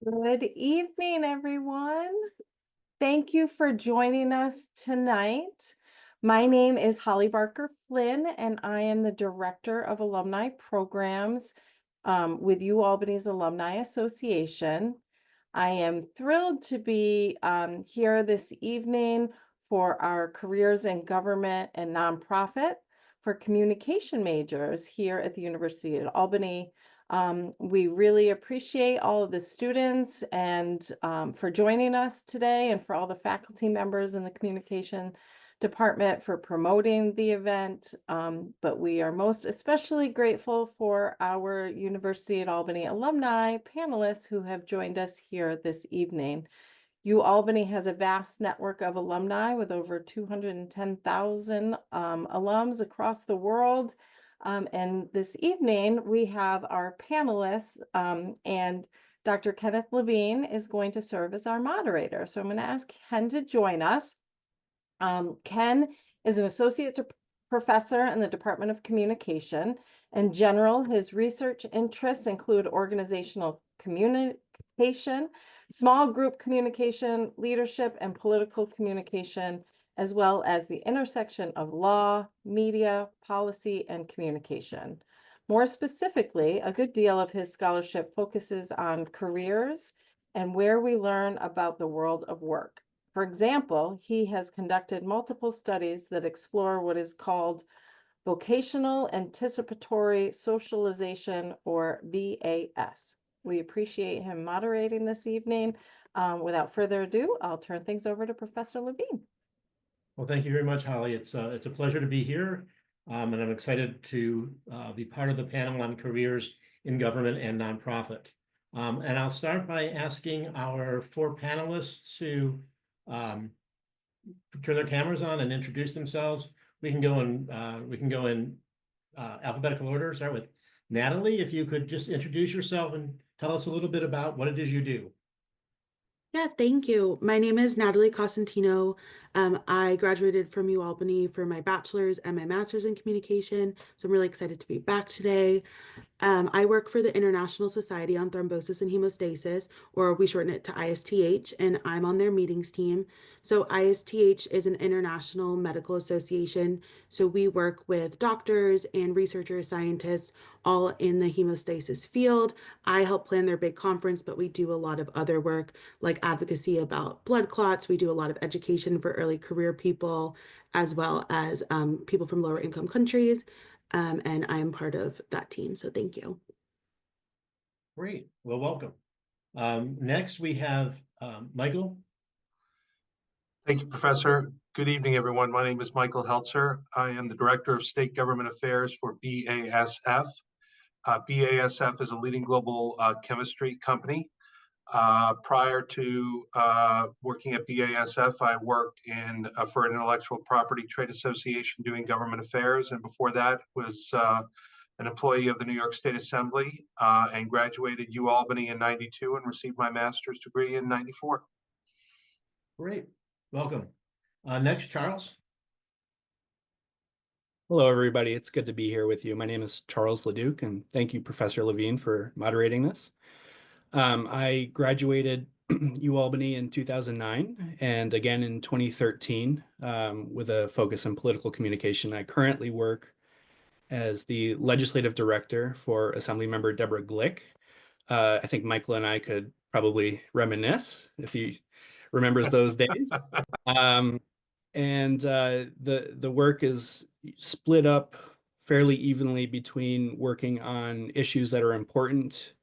Good evening, everyone. Thank you for joining us tonight. My name is Holly Barker Flynn, and I am the Director of Alumni Programs with UAlbany's Alumni Association. I am thrilled to be here this evening for our Careers in Government and Nonprofit for communication majors here at the University of Albany. We really appreciate all of the students and for joining us today, and for all the faculty members in the communication department for promoting the event. But we are most especially grateful for our University at Albany alumni panelists who have joined us here this evening. UAlbany has a vast network of alumni with over 210,000 alums across the world. And this evening we have our panelists, and Dr. Kenneth Levine is going to serve as our moderator. So I'm going to ask Ken to join us. Ken is an associate professor in the Department of Communication. In general, his research interests include organizational communication, small group communication, leadership, and political communication, as well as the intersection of law, media, policy, and communication. More specifically, a good deal of his scholarship focuses on careers and where we learn about the world of work. For example, he has conducted multiple studies that explore what is called vocational anticipatory socialization, or VAS. We appreciate him moderating this evening. Without further ado, I'll turn things over to Professor Levine. Well, thank you very much, Holly. It's a pleasure to be here, and I'm excited to be part of the panel on careers in government and nonprofit. And I'll start by asking our four panelists to turn their cameras on and introduce themselves. We can go in alphabetical order. Start with Natalie. If you could just introduce yourself and tell us a little bit about what it is you do. Yeah, thank you. My name is Natalie Cosentino. I graduated from UAlbany for my bachelor's and my master's in communication, so I'm really excited to be back today. I work for the International Society on Thrombosis and Haemostasias, or we shorten it to ISTH, and I'm on their meetings team. So ISTH is an international medical association. So we work with doctors and researchers, scientists, all in the hemostasis field. I help plan their big conference, but we do a lot of other work like advocacy about blood clots. We do a lot of education for early career people, as well as people from lower income countries. And I am part of that team, so thank you. Great. Well, welcome. Next, we have Michael. Thank you, Professor. Good evening, everyone. My name is Michael Heltzer. I am the Director of State Government Affairs for BASF. BASF is a leading global chemistry company. Prior to working at BASF, I worked for an intellectual property trade association doing government affairs, and before that was an employee of the New York State Assembly, and graduated UAlbany in '92 and received my master's degree in '94. Great. Welcome. Next, Charles. Hello, everybody. It's good to be here with you. My name is Charles LeDuc, and thank you, Professor Levine, for moderating this. I graduated UAlbany in 2009 and again in 2013 with a focus on political communication. I currently work as the legislative director for Assemblymember Deborah Glick. I think Michael and I could probably reminisce if he remembers those days. And the work is split up fairly evenly between working on issues that are important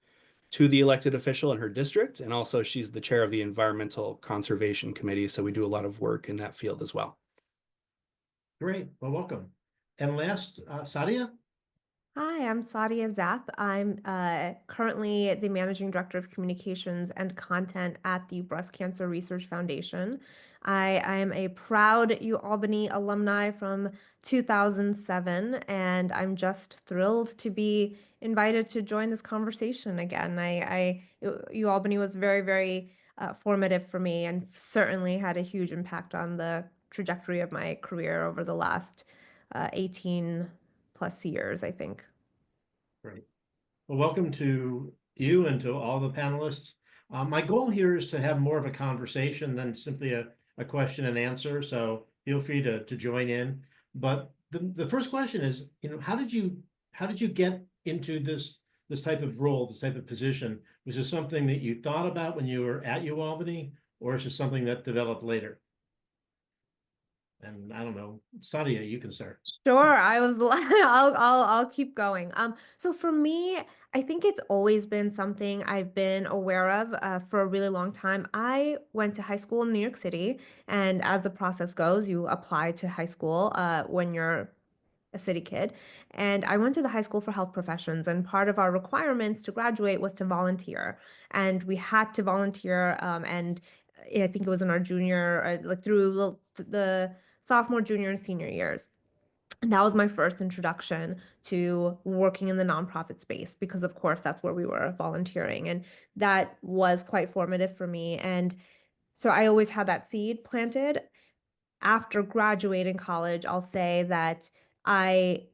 to the elected official in her district, and also she's the chair of the Environmental Conservation Committee, so we do a lot of work in that field as well. Great. Well, welcome. And last, Sadia. Hi, I'm Sadia Zapp. I'm currently the Managing Director of Communications and Content at the Breast Cancer Research Foundation. I am a proud UAlbany alumni from 2007, and I'm just thrilled to be invited to join this conversation again. UAlbany was very, very formative for me, and certainly had a huge impact on the trajectory of my career over the last 18 plus years, I think. Great. Well, welcome to you and to all the panelists. My goal here is to have more of a conversation than simply a question and answer, so feel free to join in. But the first question is, how did you get into this type of role, this type of position? Was this something that you thought about when you were at UAlbany, or is it something that developed later? And I don't know, Sadia, you can start. Sure, I'll keep going. So for me, I think it's always been something I've been aware of for a really long time. I went to high school in New York City, and as the process goes, you apply to high school when you're a city kid. And I went to the high school for health professions, and part of our requirements to graduate was to volunteer. And we had to volunteer, and I think it was in our junior, like through the sophomore, junior, and senior years. And that was my first introduction to working in the nonprofit space because, of course, that's where we were volunteering. And that was quite formative for me. And so I always had that seed planted. After graduating college, I'll say that I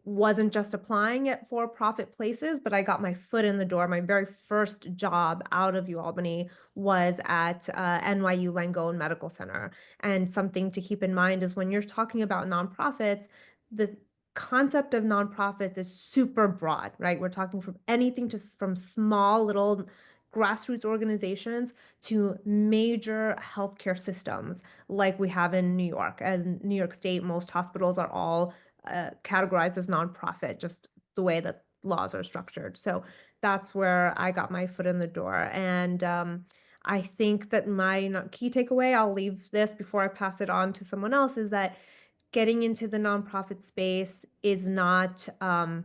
wasn't just applying at for-profit places, but I got my foot in the door. My very first job out of UAlbany was at NYU Langone Medical Center. And something to keep in mind is when you're talking about nonprofits, the concept of nonprofits is super broad, right? We're talking from anything from small little grassroots organizations to major healthcare systems like we have in New York. As New York State, most hospitals are all categorized as nonprofit, just the way that laws are structured. So that's where I got my foot in the door. And I think that my key takeaway, I'll leave this before I pass it on to someone else, is that getting into the nonprofit space is not, I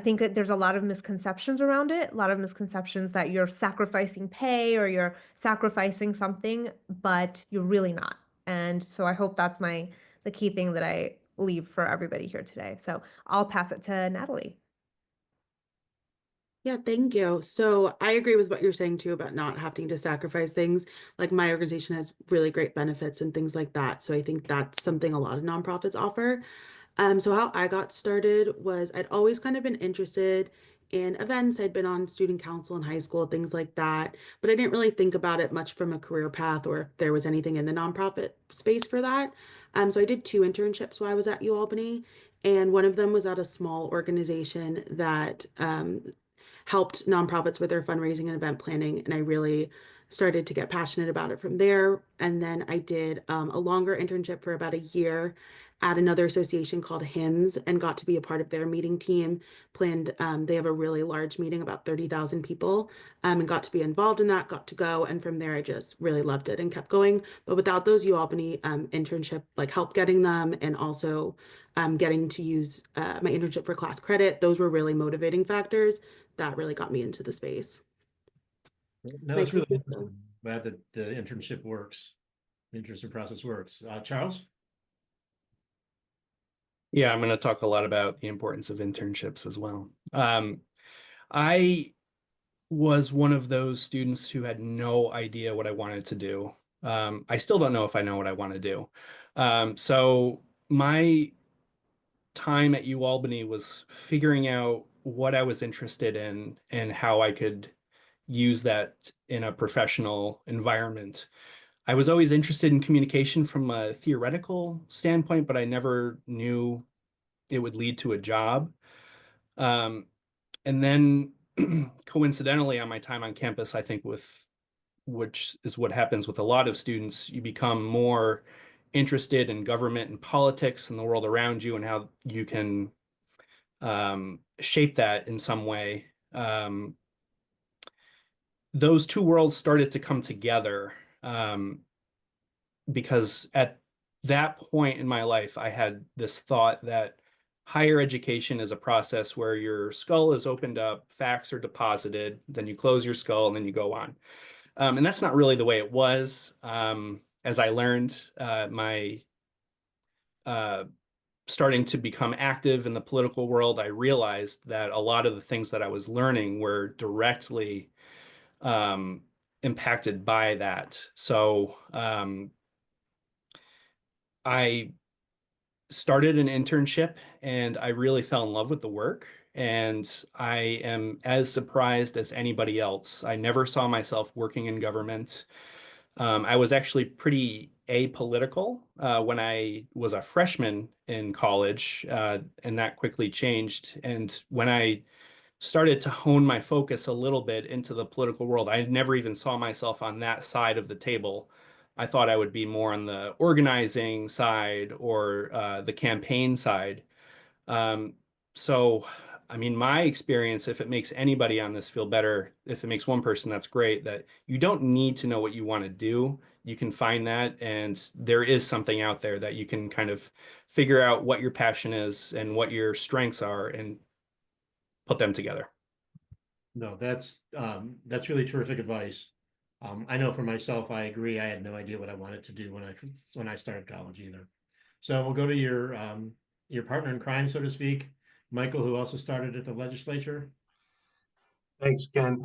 think that there's a lot of misconceptions around it, a lot of misconceptions that you're sacrificing pay or you're sacrificing something, but you're really not. And so I hope that's the key thing that I leave for everybody here today. So I'll pass it to Natalie. Yeah, thank you. So I agree with what you're saying too about not having to sacrifice things. Like my organization has really great benefits and things like that. So I think that's something a lot of nonprofits offer. So how I got started was I'd always kind of been interested in events. I'd been on student council in high school, things like that, but I didn't really think about it much from a career path or if there was anything in the nonprofit space for that. So I did 2 internships while I was at UAlbany, and one of them was at a small organization that helped nonprofits with their fundraising and event planning, and I really started to get passionate about it from there. And then I did a longer internship for about a year at another association called HIMSS and got to be a part of their meeting team. They have a really large meeting, about 30,000 people, and got to be involved in that, got to go. And from there, I just really loved it and kept going. But without those UAlbany internship, like help getting them and also getting to use my internship for class credit, those were really motivating factors that really got me into the space. No, it's really interesting. Glad that the internship works. The internship process works. Charles? Yeah, I'm going to talk a lot about the importance of internships as well. I was one of those students who had no idea what I wanted to do. I still don't know if I know what I want to do. So my time at UAlbany was figuring out what I was interested in and how I could use that in a professional environment. I was always interested in communication from a theoretical standpoint, but I never knew it would lead to a job. And then coincidentally on my time on campus, I think which is what happens with a lot of students, you become more interested in government and politics and the world around you and how you can shape that in some way. Those 2 worlds started to come together because at that point in my life, I had this thought that higher education is a process where your skull is opened up, facts are deposited, then you close your skull and then you go on. And that's not really the way it was. As I learned, starting to become active in the political world, I realized that a lot of the things that I was learning were directly impacted by that. So I started an internship and I really fell in love with the work. and I am as surprised as anybody else. I never saw myself working in government. I was actually pretty apolitical when I was a freshman in college, and that quickly changed. And when I started to hone my focus a little bit into the political world, I never even saw myself on that side of the table. I thought I would be more on the organizing side or the campaign side. Um, so, I mean, my experience, if it makes anybody on this feel better, if it makes one person, that's great, that you don't need to know what you want to do. You can find that, and there is something out there that you can kind of figure out what your passion is and what your strengths are and put them together. No, that's really terrific advice. I know for myself, I agree. I had no idea what I wanted to do when I started college either. So we'll go to your partner in crime, so to speak, Michael, who also started at the legislature. Thanks, Ken.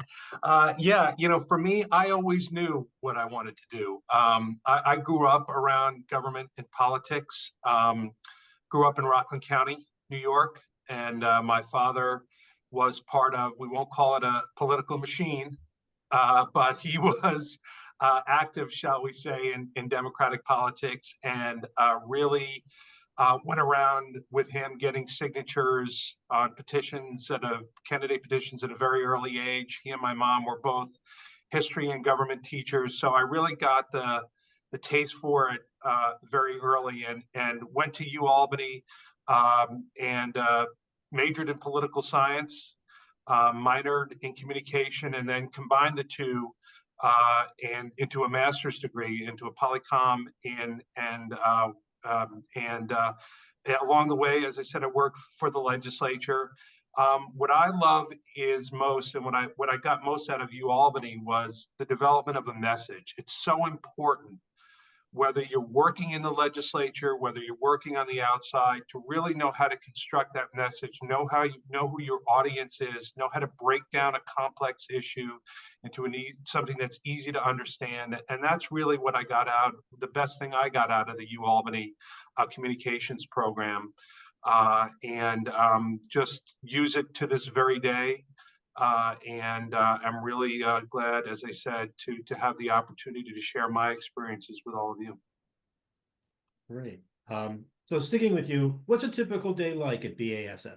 Yeah, for me, I always knew what I wanted to do. I grew up around government and politics, grew up in Rockland County, New York, and my father was part of, we won't call it a political machine, but he was active, shall we say, in Democratic politics, and really went around with him getting signatures on petitions candidate petitions at a very early age. He and my mom were both history and government teachers, so I really got the taste for it very early, and went to UAlbany and majored in political science, minored in communication, and then combined the two and into a master's degree, into a polycom and along the way, as I said, I worked for the legislature. What I love is most, and what I got most out of UAlbany was the development of a message. It's so important, whether you're working in the legislature, whether you're working on the outside, to really know how to construct that message, know who your audience is, know how to break down a complex issue into something that's easy to understand. And that's really what I got out, the best thing I got out of the UAlbany communications program, and just use it to this very day. And I'm really glad, as I said, to have the opportunity to share my experiences with all of you. Great. So sticking with you, what's a typical day like at BASF?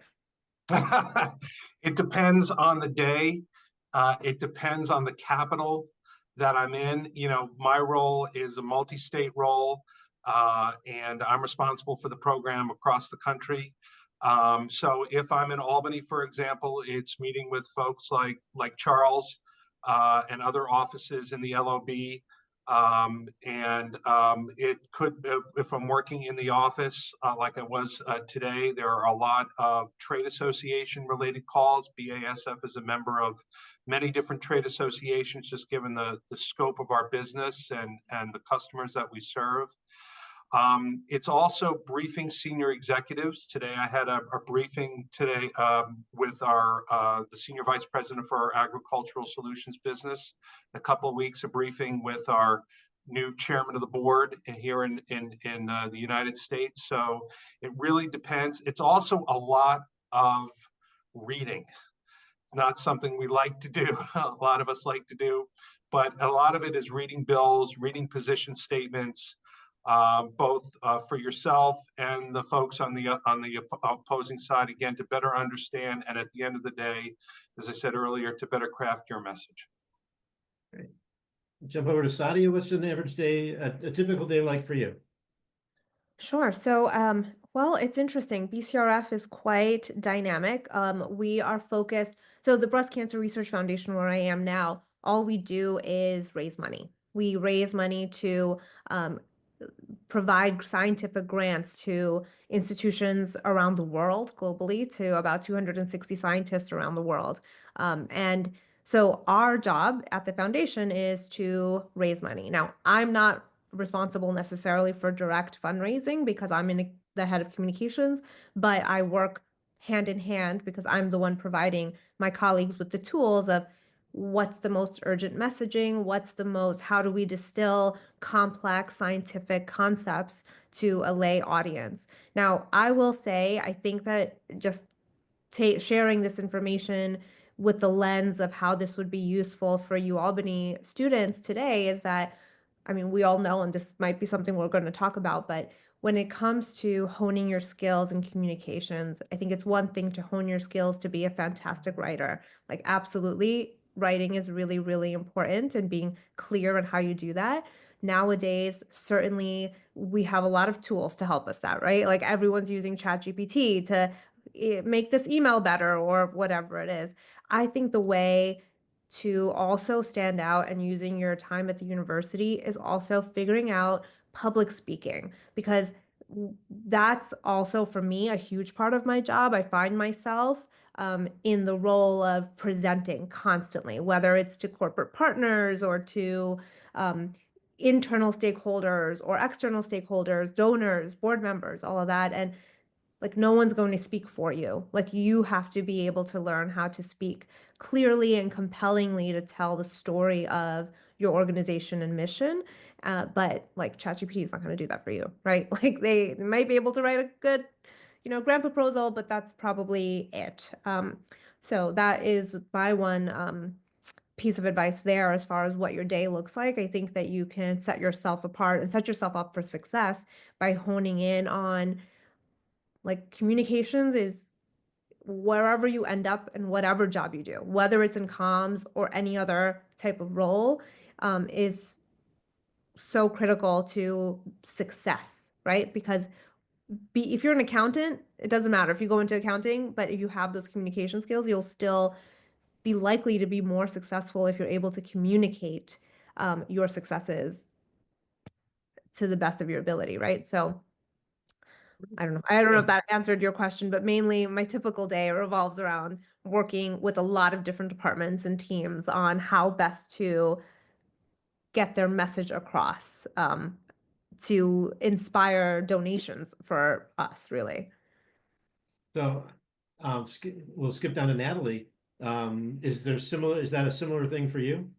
It depends on the day. It depends on the capital that I'm in. My role is a multi-state role, and I'm responsible for the program across the country. So if I'm in Albany, for example, it's meeting with folks like Charles and other offices in the LOB. It could, if I'm working in the office like I was today, there are a lot of trade association related calls. BASF is a member of many different trade associations, just given the scope of our business and the customers that we serve. It's also briefing senior executives. Today, I had a briefing today with the senior vice president for our agricultural solutions business. In a couple of weeks, a briefing with our new chairman of the board here in the United States. So it really depends. It's also a lot of reading. It's not something we like to do. A lot of us like to do, but a lot of it is reading bills, reading position statements, both for yourself and the folks on the opposing side, again, to better understand, and at the end of the day, as I said earlier, to better craft your message. Great. Jump over to Sadia. What's an average day, a typical day like for you? Sure. So, well, it's interesting. BCRF is quite dynamic. We are focused. So the Breast Cancer Research Foundation, where I am now, all we do is raise money. We raise money to provide scientific grants to institutions around the world, globally, to about 260 scientists around the world. And so our job at the foundation is to raise money. Now, I'm not responsible necessarily for direct fundraising because I'm in the head of communications, but I work hand in hand because I'm the one providing my colleagues with the tools of what's the most urgent messaging, how do we distill complex scientific concepts to a lay audience. Now, I will say, I think that just sharing this information with the lens of how this would be useful for UAlbany students today is that, I mean, we all know, and this might be something we're going to talk about, but when it comes to honing your skills in communications, I think it's one thing to hone your skills to be a fantastic writer. Like, absolutely, writing is really, really important, and being clear on how you do that. Nowadays, certainly, we have a lot of tools to help us out, right? Like, everyone's using ChatGPT to make this email better or whatever it is. I think the way to also stand out and using your time at the university is also figuring out public speaking, because that's also for me a huge part of my job. I find myself in the role of presenting constantly, whether it's to corporate partners or to internal stakeholders or external stakeholders, donors, board members, all of that. And like, no one's going to speak for you. Like, you have to be able to learn how to speak clearly and compellingly to tell the story of your organization and mission. But like, ChatGPT is not going to do that for you, right? Like, they might be able to write a good, grant proposal, but that's probably it. So that is my one piece of advice there as far as what your day looks like. I think that you can set yourself apart and set yourself up for success by honing in on, like, communications is wherever you end up and whatever job you do, whether it's in comms or any other type of role, is so critical to success, right? Because if you're an accountant, it doesn't matter if you go into accounting, but if you have those communication skills, you'll still be likely to be more successful if you're able to communicate your successes to the best of your ability, right? So I don't know. I don't know if that answered your question, but mainly my typical day revolves around working with a lot of different departments and teams on how best to get their message across, to inspire donations for us, really. So we'll skip down to Natalie. Is that a similar thing for you?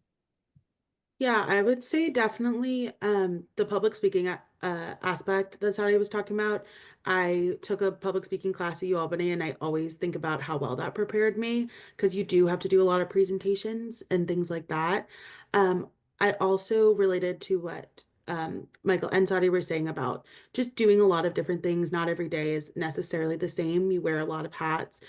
Yeah, I would say definitely the public speaking aspect that Sadia was talking about. I took a public speaking class at UAlbany, and I always think about how well that prepared me, because you do have to do a lot of presentations and things like that. I also related to what Michael and Sadia were saying about just doing a lot of different things. Not every day is necessarily the same. You wear a lot of hats.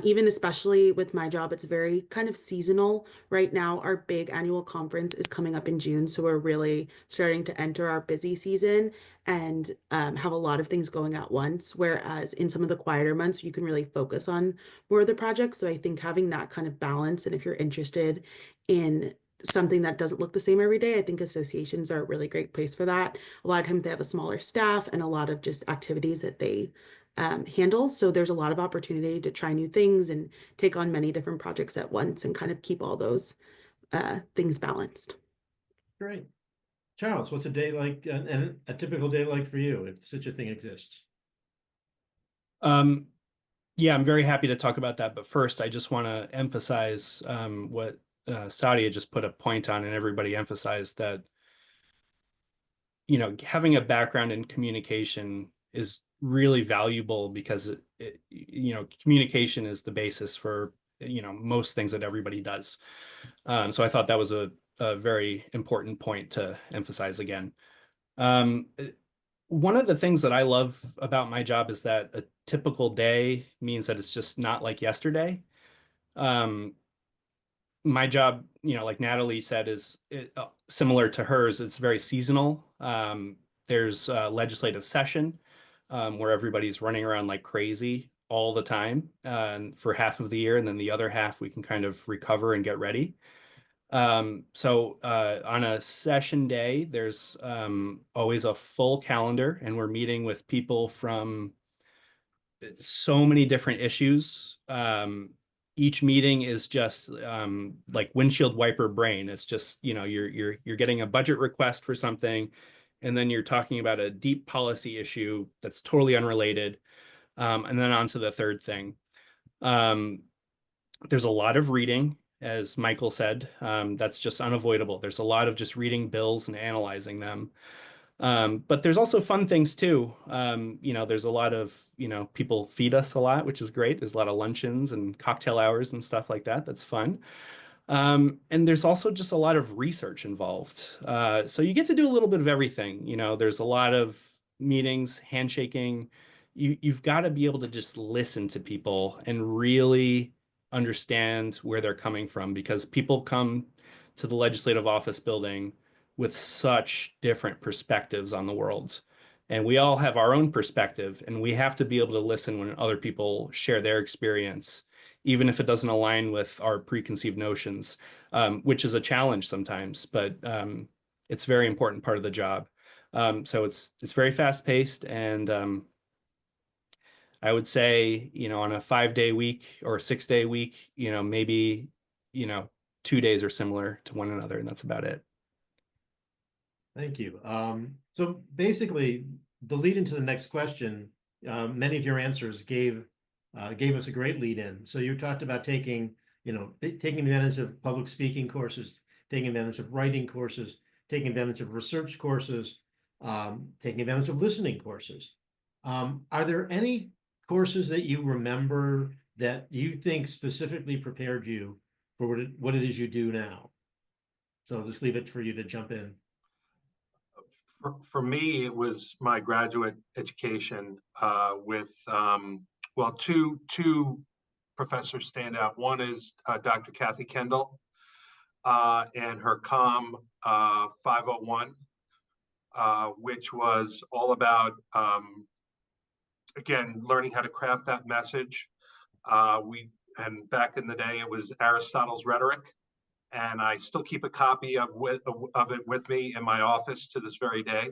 Even especially with my job, it's very kind of seasonal. Right now, our big annual conference is coming up in June, so we're really starting to enter our busy season and have a lot of things going at once. Whereas in some of the quieter months, you can really focus on more of the projects. So I think having that kind of balance, and if you're interested in something that doesn't look the same every day, I think associations are a really great place for that. A lot of times they have a smaller staff and a lot of just activities that they handle. So there's a lot of opportunity to try new things and take on many different projects at once and kind of keep all those things balanced. Great. Charles, what's a day like, and a typical day like for you, if such a thing exists? Yeah, I'm very happy to talk about that. But first, I just want to emphasize what Sadia just put a point on, and everybody emphasized that, having a background in communication is really valuable, because communication is the basis for most things that everybody does. So I thought that was a very important point to emphasize again. One of the things that I love about my job is that a typical day means that it's just not like yesterday. My job, like Natalie said, is similar to hers. It's very seasonal. There's a legislative session where everybody's running around like crazy all the time for half of the year, and then the other half we can kind of recover and get ready. So on a session day, there's always a full calendar, and we're meeting with people from so many different issues. Each meeting is just like windshield wiper brain. It's just, you're getting a budget request for something, and then you're talking about a deep policy issue that's totally unrelated. And then on to the third thing. There's a lot of reading, as Michael said. That's just unavoidable. There's a lot of just reading bills and analyzing them. But there's also fun things too. There's a lot of, people feed us a lot, which is great. There's a lot of luncheons and cocktail hours and stuff like that. That's fun. And there's also just a lot of research involved. So you get to do a little bit of everything. There's a lot of meetings, handshaking. You've got to be able to just listen to people and really understand where they're coming from, because people come to the legislative office building with such different perspectives on the world. And we all have our own perspective, and we have to be able to listen when other people share their experience, even if it doesn't align with our preconceived notions, which is a challenge sometimes, but it's a very important part of the job. So it's very fast paced, and I would say, on a 5-day week or a 6-day week, maybe, 2 days are similar to one another, and that's about it. Thank you. So basically, the lead into the next question, many of your answers gave us a great lead in. So you talked about taking advantage of public speaking courses, taking advantage of writing courses, taking advantage of research courses, taking advantage of listening courses. Are there any courses that you remember that you think specifically prepared you for what it is you do now? So I'll just leave it for you to jump in. For me, it was my graduate education with, two professors stand out. One is Dr. Kathy Kendall and her COM 501, which was all about, again, learning how to craft that message. And back in the day, it was Aristotle's rhetoric. And I still keep a copy of it with me in my office to this very day.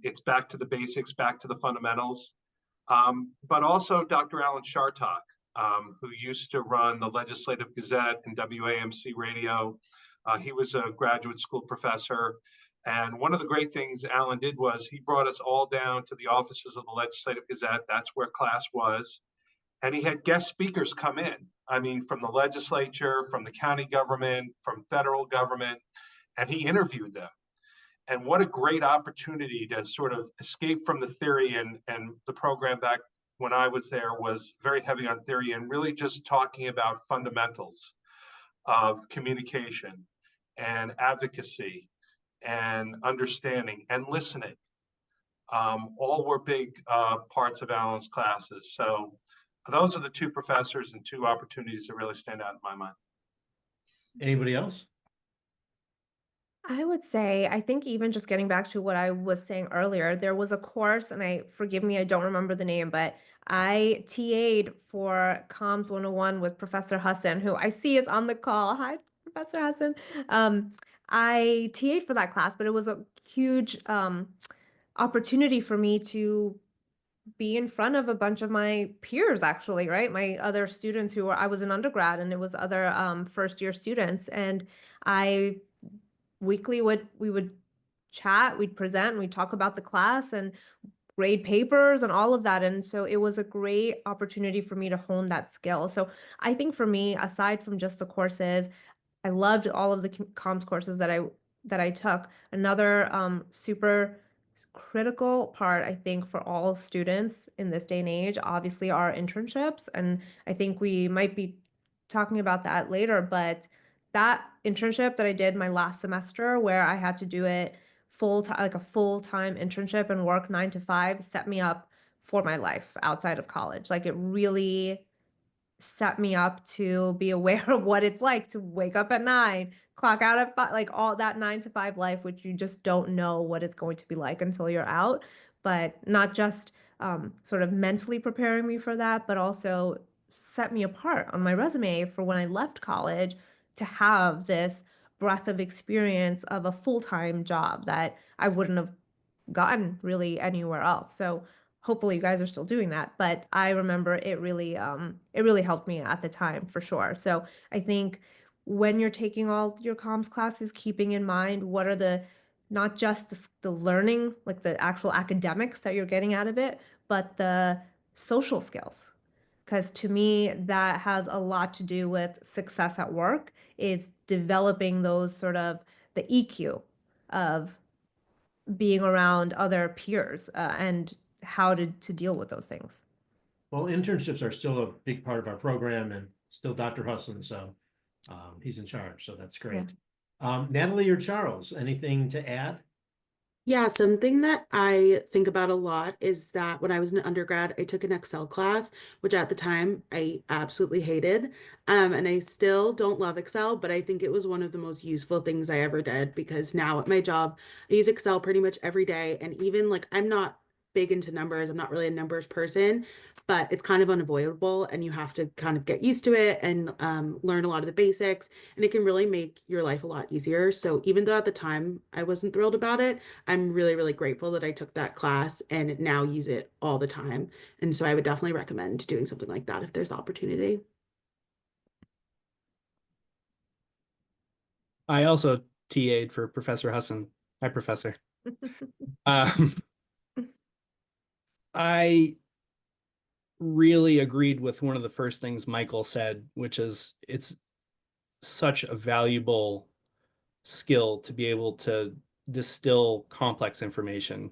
It's back to the basics, back to the fundamentals. But also Dr. Alan Chartock, who used to run the Legislative Gazette and WAMC Radio. He was a graduate school professor. And one of the great things Alan did was he brought us all down to the offices of the Legislative Gazette. That's where class was. And he had guest speakers come in. I mean, from the legislature, from the county government, from federal government, and he interviewed them. And what a great opportunity to sort of escape from the theory. And the program back when I was there was very heavy on theory and really just talking about fundamentals of communication and advocacy and understanding and listening. All were big parts of Alan's classes. So those are the two professors and two opportunities that really stand out in my mind. Anybody else? I would say, I think even just getting back to what I was saying earlier, there was a course, and forgive me, I don't remember the name, but I TA'd for Comms 101 with Professor Hassan, who I see is on the call. Hi, Professor Hassan. I TA'd for that class, but it was a huge opportunity for me to be in front of a bunch of my peers, actually, right? My other students I was an undergrad, and it was other first year students. And weekly we would chat, we'd present, we'd talk about the class and grade papers and all of that. And so it was a great opportunity for me to hone that skill. So I think for me, aside from just the courses, I loved all of the comms courses that I took. Another super critical part, I think, for all students in this day and age, obviously, are internships. And I think we might be talking about that later, but that internship that I did my last semester, where I had to do it full time, like a full-time internship and work 9 to 5, set me up for my life outside of college. Like, it really set me up to be aware of what it's like to wake up at 9, clock out at 5, like all that 9 to 5 life, which you just don't know what it's going to be like until you're out. But not just sort of mentally preparing me for that, but also set me apart on my resume for when I left college to have this breadth of experience of a full-time job that I wouldn't have gotten really anywhere else. So hopefully you guys are still doing that, but I remember it really helped me at the time, for sure. So I think when you're taking all your comms classes, keeping in mind what are not just the learning, like the actual academics that you're getting out of it, but the social skills. Because to me, that has a lot to do with success at work, is developing those sort of the EQ of being around other peers and how to deal with those things. Well, internships are still a big part of our program, and still Dr. Husson, so he's in charge, so that's great. Natalie or Charles, anything to add? Yeah, something that I think about a lot is that when I was an undergrad, I took an Excel class, which at the time I absolutely hated. And I still don't love Excel, but I think it was one of the most useful things I ever did because now at my job, I use Excel pretty much every day. And even like I'm not big into numbers, I'm not really a numbers person, but it's kind of unavoidable and you have to kind of get used to it and learn a lot of the basics, and it can really make your life a lot easier. So even though at the time I wasn't thrilled about it, I'm really, really grateful that I took that class and now use it all the time. And so I would definitely recommend doing something like that if there's the opportunity. I also TA'd for Professor Husson. Hi, Professor. Um, I really agreed with one of the first things Michael said, which is it's such a valuable skill to be able to distill complex information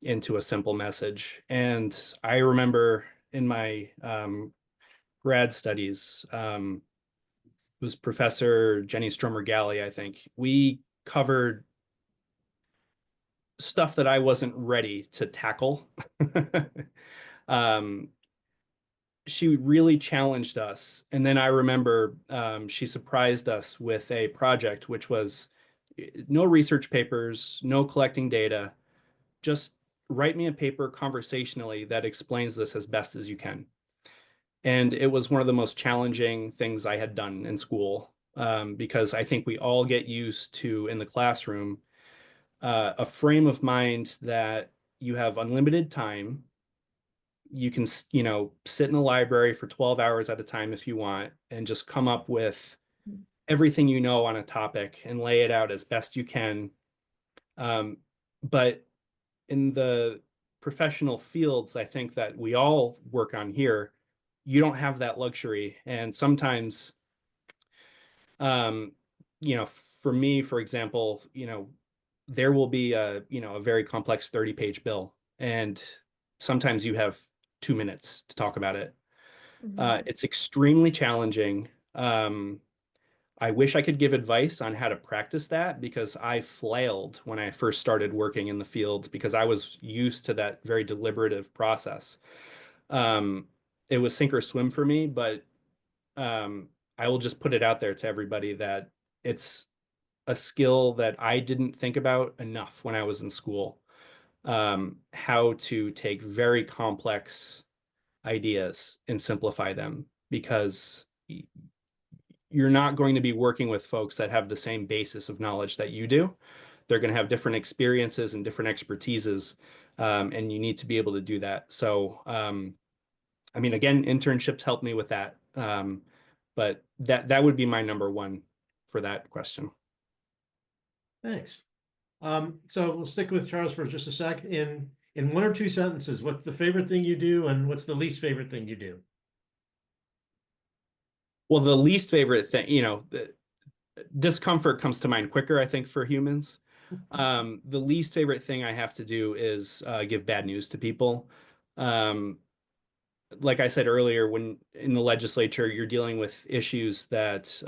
into a simple message. And I remember in my grad studies, it was Professor Jenny Stromer-Galley, I think. We covered stuff that I wasn't ready to tackle. She really challenged us. And then I remember she surprised us with a project, which was no research papers, no collecting data, just write me a paper conversationally that explains this as best as you can. And it was one of the most challenging things I had done in school because I think we all get used to, in the classroom, a frame of mind that you have unlimited time. You can, you know, sit in the library for 12 hours at a time if you want and just come up with everything you know on a topic and lay it out as best you can. But in the professional fields, I think that we all work on here, you don't have that luxury. And sometimes, you know, for me, for example, you know, there will be a, you know, a very complex 30-page bill, and sometimes you have 2 minutes to talk about it. It's extremely challenging. I wish I could give advice on how to practice that because I flailed when I first started working in the field because I was used to that very deliberative process. It was sink or swim for me, but I will just put it out there to everybody that it's a skill that I didn't think about enough when I was in school. How to take very complex ideas and simplify them, because you're not going to be working with folks that have the same basis of knowledge that you do. They're going to have different experiences and different expertises, and you need to be able to do that. So, I mean, again, internships help me with that, but that would be my number one for that question. Thanks. So we'll stick with Charles for just a sec. In 1 or 2 sentences, what's the favorite thing you do and what's the least favorite thing you do? Well, the least favorite thing, you know, the discomfort comes to mind quicker, I think, for humans. The least favorite thing I have to do is give bad news to people. Like I said earlier, when in the legislature, you're dealing with issues that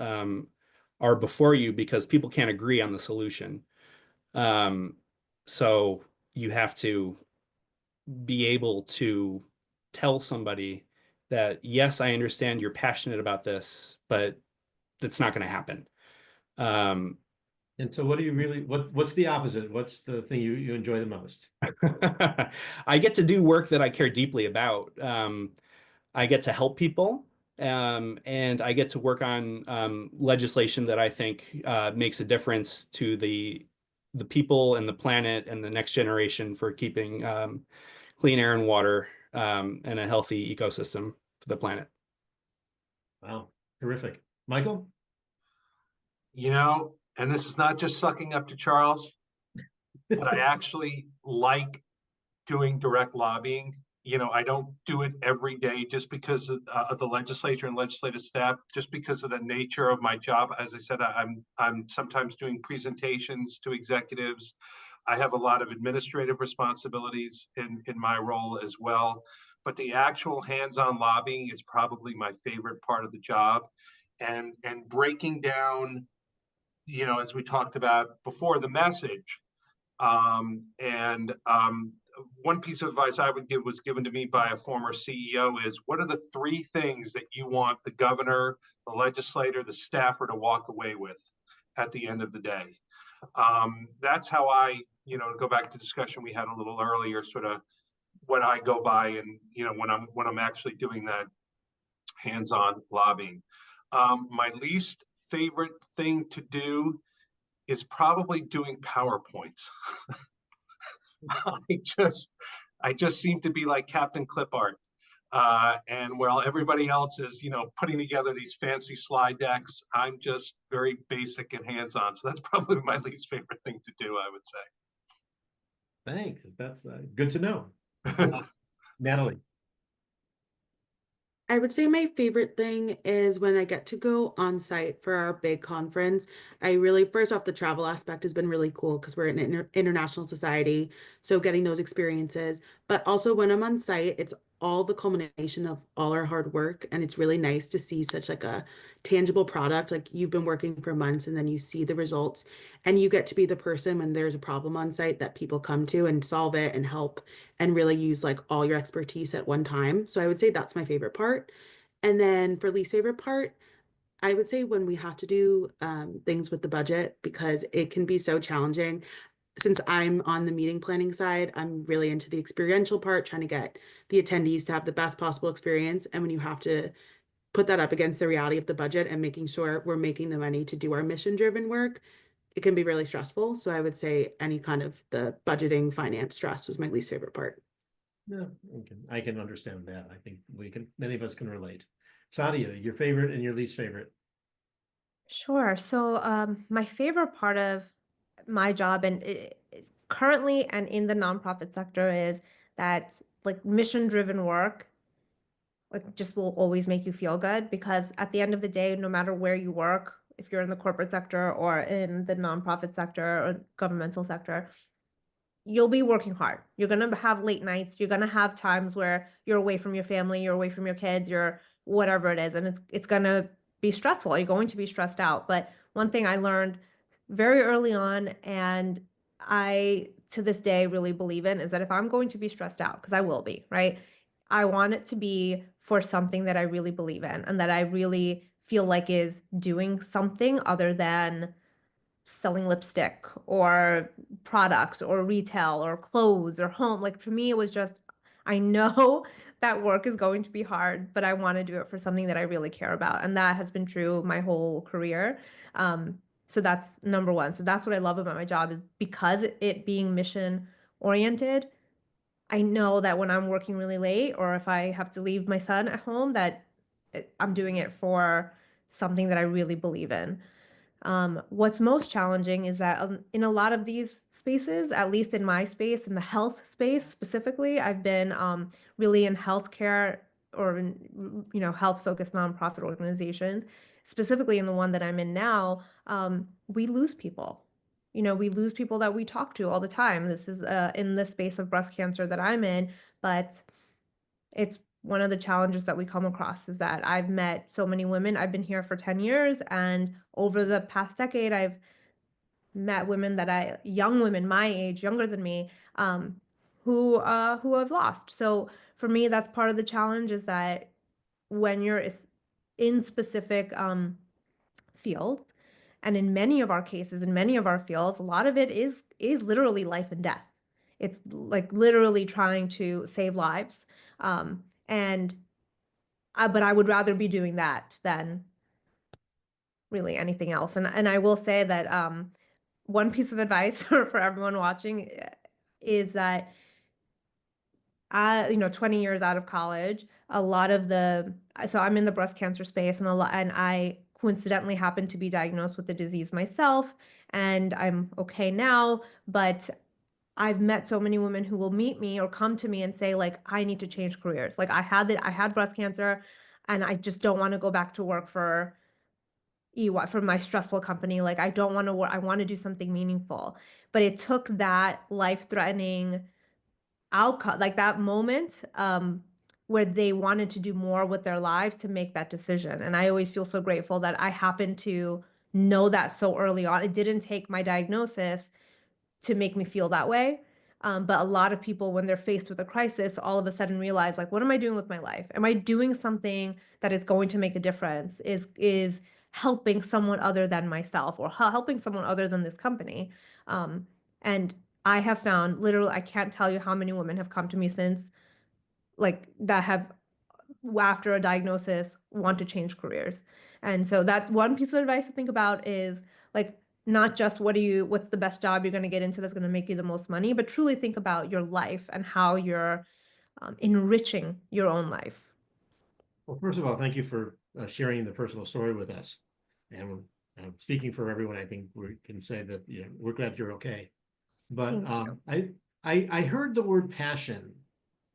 are before you because people can't agree on the solution. So you have to be able to tell somebody that, yes, I understand you're passionate about this, but that's not going to happen. And so what do you really, what's the opposite? What's the thing you enjoy the most? I get to do work that I care deeply about. I get to help people, and I get to work on legislation that I think makes a difference to the people and the planet and the next generation for keeping clean air and water and a healthy ecosystem for the planet. Wow, terrific. Michael? You know, and this is not just sucking up to Charles, but I actually like doing direct lobbying. You know, I don't do it every day just because of the legislature and legislative staff, just because of the nature of my job. As I said, I'm sometimes doing presentations to executives. I have a lot of administrative responsibilities in my role as well, but the actual hands-on lobbying is probably my favorite part of the job. And breaking down, as we talked about before, the message. One piece of advice I would give was given to me by a former CEO is, what are the 3 things that you want the governor, the legislator, the staffer to walk away with at the end of the day? That's how I, go back to discussion we had a little earlier, sort of what I go by, and when I'm actually doing that hands-on lobbying. My least favorite thing to do is probably doing PowerPoints. I just seem to be like Captain Clipart. And while everybody else is, putting together these fancy slide decks, I'm just very basic and hands-on. So that's probably my least favorite thing to do, I would say. Thanks. That's good to know. Natalie. I would say my favorite thing is when I get to go on site for our big conference. First off, the travel aspect has been really cool because we're an international society. So getting those experiences, but also when I'm on site, it's all the culmination of all our hard work. And it's really nice to see such like a tangible product. Like you've been working for months and then you see the results and you get to be the person when there's a problem on site that people come to and solve it and help and really use like all your expertise at one time. So I would say that's my favorite part. And then for least favorite part, I would say when we have to do things with the budget, because it can be so challenging. Since I'm on the meeting planning side, I'm really into the experiential part, trying to get the attendees to have the best possible experience. And when you have to put that up against the reality of the budget and making sure we're making the money to do our mission-driven work, it can be really stressful. So I would say any kind of the budgeting finance stress was my least favorite part. Yeah, I can understand that. I think many of us can relate. Sadia, your favorite and your least favorite. Sure. So, my favorite part of my job and currently and in the nonprofit sector is that like mission-driven work like just will always make you feel good because at the end of the day, no matter where you work, if you're in the corporate sector or in the nonprofit sector or governmental sector, you'll be working hard. You're going to have late nights. You're going to have times where you're away from your family, you're away from your kids, you're whatever it is. And it's going to be stressful. You're going to be stressed out. But one thing I learned very early on, and I to this day really believe in, is that if I'm going to be stressed out, because I will be, right? I want it to be for something that I really believe in and that I really feel like is doing something other than selling lipstick or products or retail or clothes or home. Like for me, it was just, I know that work is going to be hard, but I want to do it for something that I really care about. And that has been true my whole career. So that's number one. So that's what I love about my job is because it being mission oriented, I know that when I'm working really late or if I have to leave my son at home, that I'm doing it for something that I really believe in. What's most challenging is that in a lot of these spaces, at least in my space, in the health space specifically, I've been really in healthcare or in, health-focused nonprofit organizations. Specifically in the one that I'm in now, we lose people. We lose people that we talk to all the time. This is in the space of breast cancer that I'm in, but it's one of the challenges that we come across is that I've met so many women. I've been here for 10 years, and over the past decade, I've met young women my age, younger than me, who I've lost. So for me, that's part of the challenge is that when you're in specific fields, and in many of our cases, in many of our fields, a lot of it is literally life and death. It's like literally trying to save lives. But I would rather be doing that than really anything else. And I will say that one piece of advice for everyone watching is that 20 years out of college, so I'm in the breast cancer space and I coincidentally happened to be diagnosed with the disease myself, and I'm okay now, but I've met so many women who will meet me or come to me and say like, I need to change careers. Like I had breast cancer and I just don't want to go back to work for EY, from my stressful company. Like, I don't want to work, I want to do something meaningful. But it took that life-threatening outcome, like that moment, where they wanted to do more with their lives to make that decision. And I always feel so grateful that I happened to know that so early on. It didn't take my diagnosis to make me feel that way. But a lot of people, when they're faced with a crisis, all of a sudden realize, like, what am I doing with my life? Am I doing something that is going to make a difference? Is helping someone other than myself, or helping someone other than this company? And I have found, literally, I can't tell you how many women have come to me since, like, that have, after a diagnosis, want to change careers. And so that one piece of advice to think about is, like, not just what's the best job you're going to get into that's going to make you the most money, but truly think about your life and how you're enriching your own life. Well, first of all, thank you for sharing the personal story with us. And speaking for everyone, I think we can say that, you know, we're glad you're okay. But Thank I heard the word passion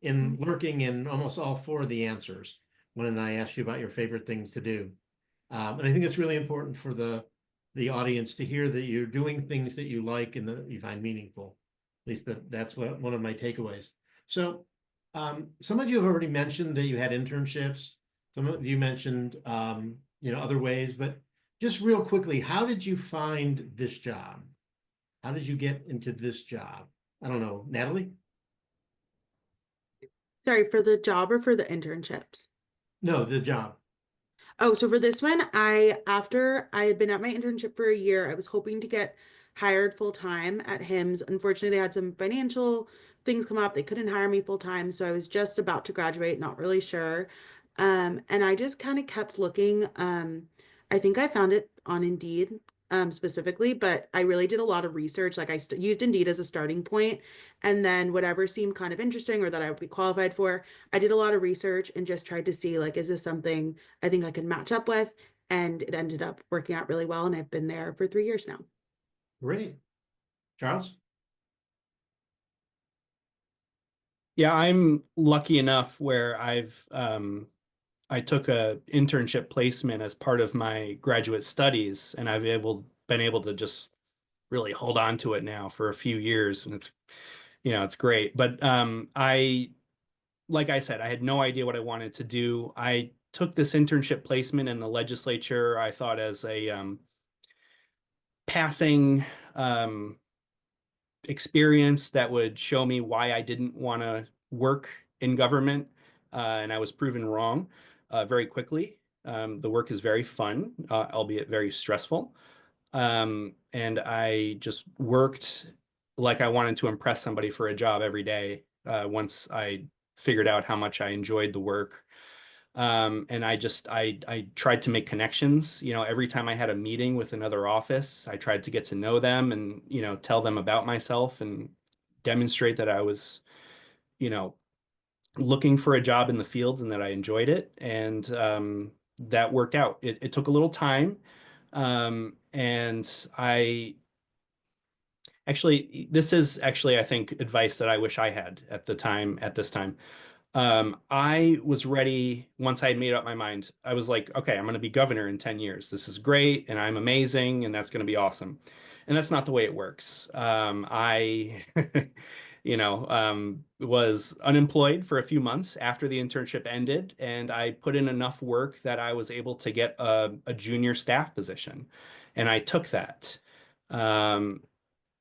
in lurking in almost all four of the answers when I asked you about your favorite things to do. And I think it's really important for the audience to hear that you're doing things that you like and that you find meaningful. At least that's one of my takeaways. So some of you have already mentioned that you had internships. Some of you mentioned you know, other ways, but just real quickly, how did you find this job? How did you get into this job? I don't know, Natalie? Sorry, for the job or for the internships? No, the job. Oh, so for this one, after I had been at my internship for a year, I was hoping to get hired full time at HIMSS. Unfortunately, they had some financial things come up. They couldn't hire me full time, so I was just about to graduate, not really sure. And I just kind of kept looking. I think I found it on Indeed, specifically, but I really did a lot of research. Like, I used Indeed as a starting point, and then whatever seemed kind of interesting or that I would be qualified for, I did a lot of research and just tried to see, like, is this something I think I can match up with? And it ended up working out really well, and I've been there for 3 years now. Great. Charles? Yeah, I'm lucky enough where I took a internship placement as part of my graduate studies, and I've been able to just really hold on to it now for a few years, and it's, you know, it's great. But like I said, I had no idea what I wanted to do. I took this internship placement in the legislature, I thought, as a passing experience that would show me why I didn't want to work in government, and I was proven wrong very quickly. The work is very fun, albeit very stressful. And I just worked like I wanted to impress somebody for a job every day, once I figured out how much I enjoyed the work. And I tried to make connections. You know, every time I had a meeting with another office, I tried to get to know them and, you know, tell them about myself and demonstrate that I was, you know, looking for a job in the fields and that I enjoyed it. And that worked out. It took a little time. And I actually, this is actually, I think, advice that I wish I had at this time. I was ready once I had made up my mind. I was like, okay, I'm going to be governor in 10 years. This is great, and I'm amazing, and that's going to be awesome. And that's not the way it works. I, was unemployed for a few months after the internship ended, and I put in enough work that I was able to get a junior staff position, and I took that.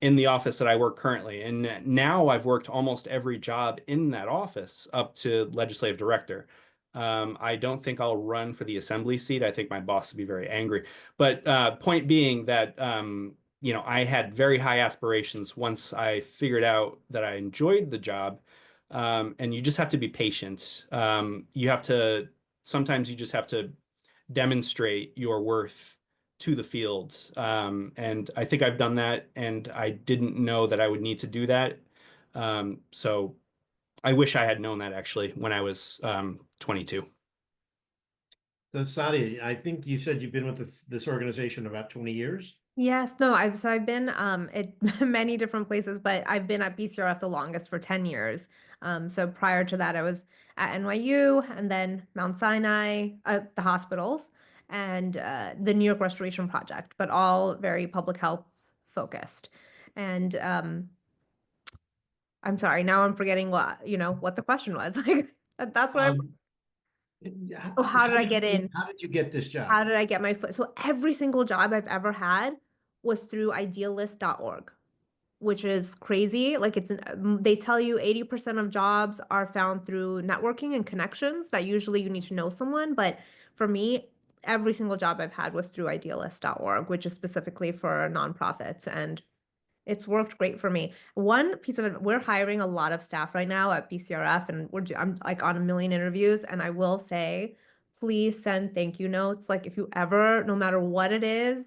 In the office that I work currently. And now I've worked almost every job in that office up to legislative director. I don't think I'll run for the assembly seat. I think my boss would be very angry. But point being that, I had very high aspirations once I figured out that I enjoyed the job. And you just have to be patient. Sometimes you just have to demonstrate your worth to the field. And I think I've done that, and I didn't know that I would need to do that. So I wish I had known that actually when I was 22. So Sadia, I think you said you've been with this organization about 20 years. Yes, no, I've been at many different places, but I've been at BCRF the longest for 10 years. So prior to that, I was at NYU and then Mount Sinai, the hospitals. and the New York Restoration Project, but all very public health focused. And I'm sorry, now I'm forgetting what the question was. Like that's what So how did I get in? How did you get this job? How did I get my foot? So every single job I've ever had was through idealist.org, which is crazy. Like they tell you 80% of jobs are found through networking and connections that usually you need to know someone. But for me, every single job I've had was through idealist.org, which is specifically for nonprofits. And it's worked great for me. One piece of it, we're hiring a lot of staff right now at BCRF, and I'm like on a million interviews. And I will say, please send thank you notes. Like if you ever, no matter what it is,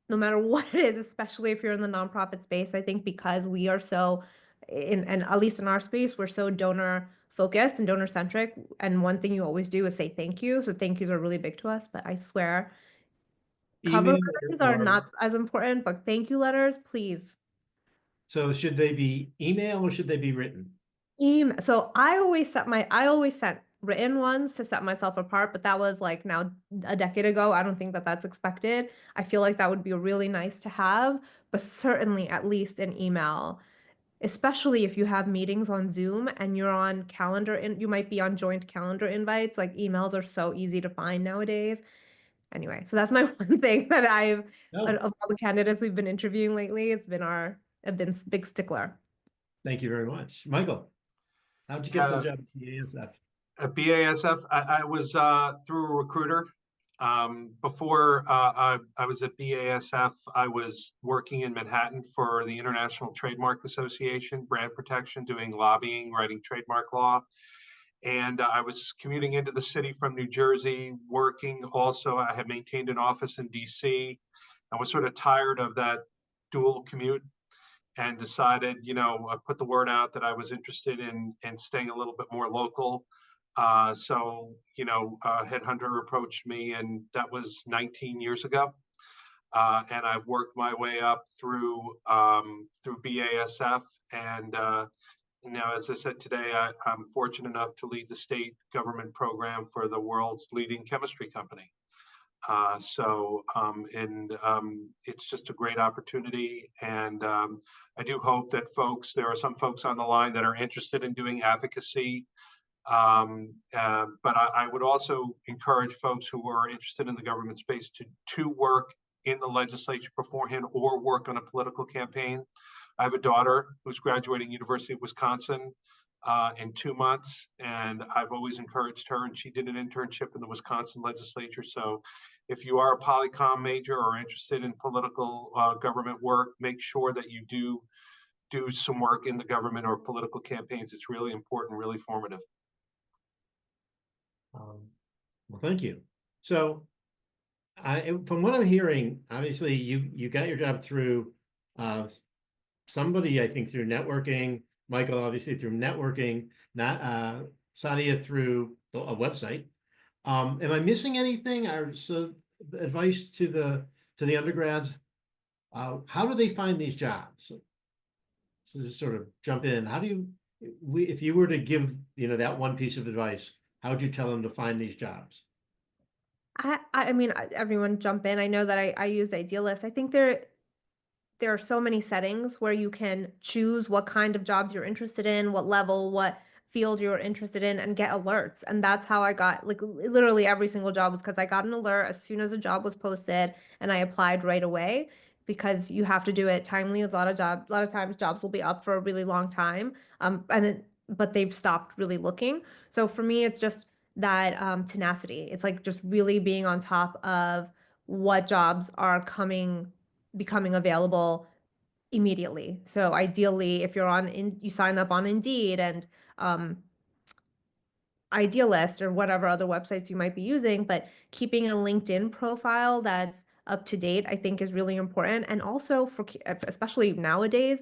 especially if you're in the nonprofit space, I think because we are so and at least in our space, we're so donor focused and donor centric. And one thing you always do is say thank you. So thank yous are really big to us, but I swear cover Email letters are or- not as important, but thank you letters, please. So should they be email or should they be written? Email. So I always sent written ones to set myself apart, but that was like now a decade ago. I don't think that that's expected. I feel like that would be really nice to have, but certainly at least an email, especially if you have meetings on Zoom and you're on calendar and you might be on joint calendar invites. Like emails are so easy to find nowadays. Anyway, so that's my one thing that No. of all the candidates we've been interviewing lately, I've been big stickler. Thank you very much. Michael, how'd you get the job at BASF? At BASF, I was through a recruiter. Before I was at BASF, I was working in Manhattan for the International Trademark Association, brand protection, doing lobbying, writing trademark law. And I was commuting into the city from New Jersey, working also. I had maintained an office in DC. I was sort of tired of that dual commute and decided, I put the word out that I was interested in staying a little bit more local. So, a headhunter approached me, and that was 19 years ago. And I've worked my way up through BASF. And now, as I said today, I'm fortunate enough to lead the state government program for the world's leading chemistry company. It's just a great opportunity. And I do hope that there are some folks on the line that are interested in doing advocacy. But I would also encourage folks who are interested in the government space to work in the legislature beforehand or work on a political campaign. I have a daughter who's graduating University of Wisconsin in 2 months, and I've always encouraged her, and she did an internship in the Wisconsin legislature. So if you are a polycom major or interested in political government work, make sure that you do some work in the government or political campaigns. It's really important, really formative. Well, thank you. So from what I'm hearing, obviously you got your job through somebody, I think through networking, Michael obviously through networking, not Sadia through a website. Am I missing anything? So advice to the undergrads, how do they find these jobs? So just sort of jump in. How do if you were to give that one piece of advice, how would you tell them to find these jobs? I mean, everyone jump in. I know that I used Idealist. I think there are so many settings where you can choose what kind of jobs you're interested in, what level, what field you're interested in, and get alerts. And that's how I got, like, literally every single job was because I got an alert as soon as a job was posted and I applied right away, because you have to do it timely. A lot of times jobs will be up for a really long time. But they've stopped really looking. So for me, it's just that tenacity. It's like just really being on top of what jobs are becoming available immediately. So ideally, if you sign up on Indeed and Idealist or whatever other websites you might be using, but keeping a LinkedIn profile that's up to date, I think is really important. And also especially nowadays,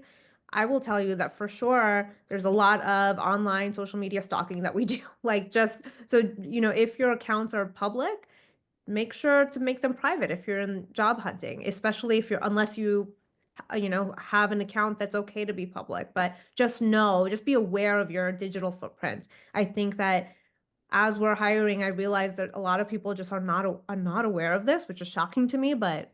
I will tell you that for sure, there's a lot of online social media stalking that we do. Like just so, if your accounts are public, make sure to make them private if you're in job hunting, especially unless you have an account that's okay to be public. But just be aware of your digital footprint. I think that as we're hiring, I realized that a lot of people just are not aware of this, which is shocking to me, but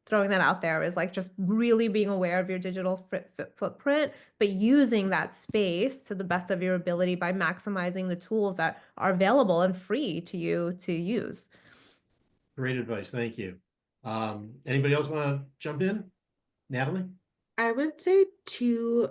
throwing that out there is like just really being aware of your digital footprint, but using that space to the best of your ability by maximizing the tools that are available and free to you to use. Great advice. Thank you. Anybody else want to jump in? Natalie? I would say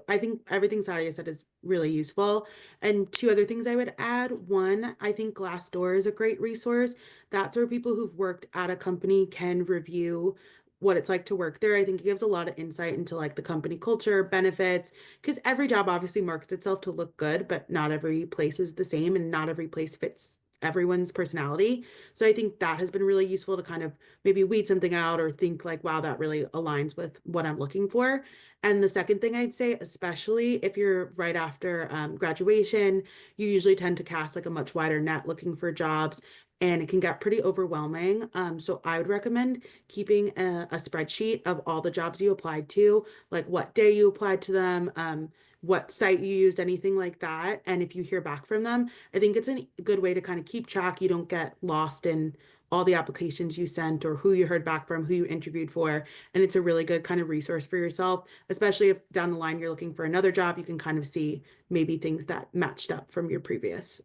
I think everything Sadia said is really useful. And two other things I would add. One, I think Glassdoor is a great resource. That's where people who've worked at a company can review what it's like to work there. I think it gives a lot of insight into like the company culture, benefits, because every job obviously markets itself to look good, but not every place is the same and not every place fits everyone's personality. So I think that has been really useful to kind of maybe weed something out or think like, wow, that really aligns with what I'm looking for. And the second thing I'd say, especially if you're right after graduation, you usually tend to cast like a much wider net looking for jobs, and it can get pretty overwhelming. So I would recommend keeping a spreadsheet of all the jobs you applied to, like what day you applied to them, what site you used, anything like that. And if you hear back from them, I think it's a good way to kind of keep track. You don't get lost in all the applications you sent or who you heard back from, who you interviewed for. And it's a really good kind of resource for yourself, especially if down the line you're looking for another job, you can kind of see maybe things that matched up from your previous